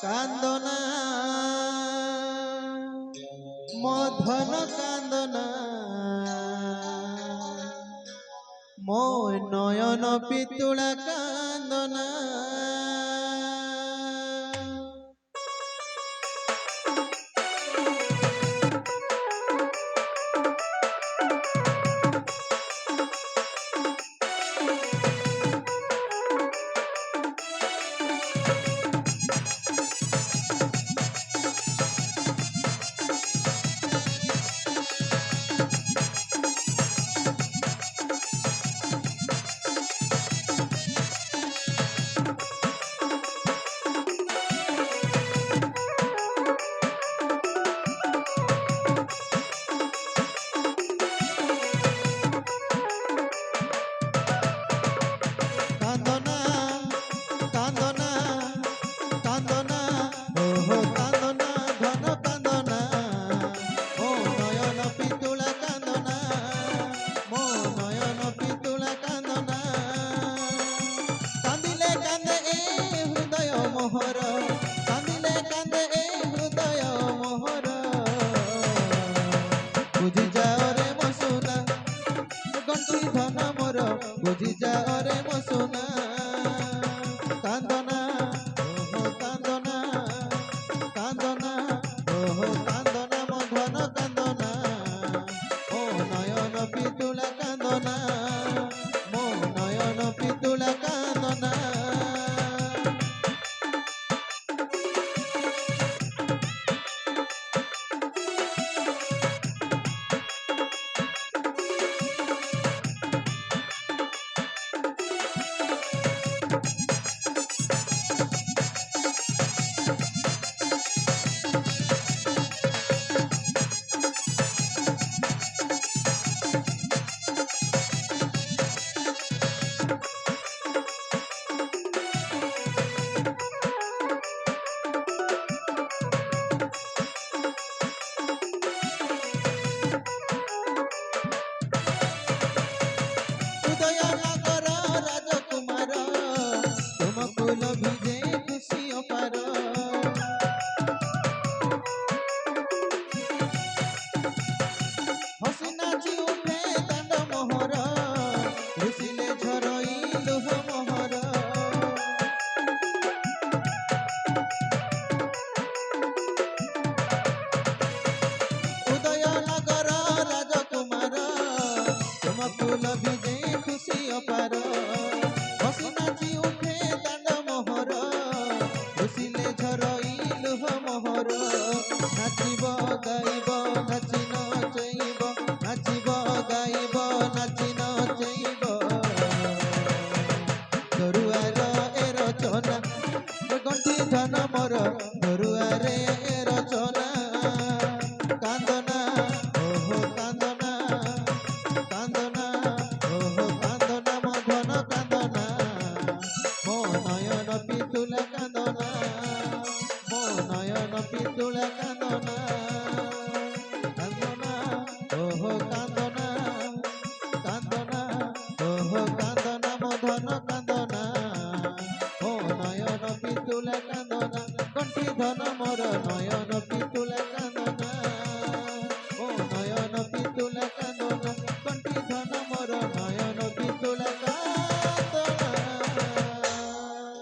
কান্দনা মধন কান্দনা মো নয়ন পিতুলা কান্দনা মোহর কান্দিলে কান্দে এই হৃদয় মোহর বুঝি যাও রে মসুনা গন্টি ধন মোর বুঝি যাও রে মসুনা কান্দনা ওহো কান্দনা কান্দনা ওহো কান্দনা মধন কান্দনা ও নয়ন পিতুলা কান্দনা মো নয়ন পিতুলা কান্দনা ফুল ভিজে খুশি অপার হসি নাচি উঠে দাଣ୍ଡ মোহর খুশিলে ঝরই লুহ মোহর নাচিব গাইব নাচি নচইব নাচিব গাইব নাচি নচইব দরুয়ার এ রচনা গন্ঠি ধন মোর দরুয়ারে এ রচনা কান্দনা ওহো কান্দনা কান্দনা ওহো কান্দনা মধন কান্দনা মো নয়ন পিতুলা কান্দনা মো নয়ন পিতুলা কান্দনা কান্দনা ওহো কান্দনা কান্দনা ওহো কান্দনা মধন কান্দনা মো নয়ন পিতুলা কান্দনা কণ্ঠি ধন মোর নয়ন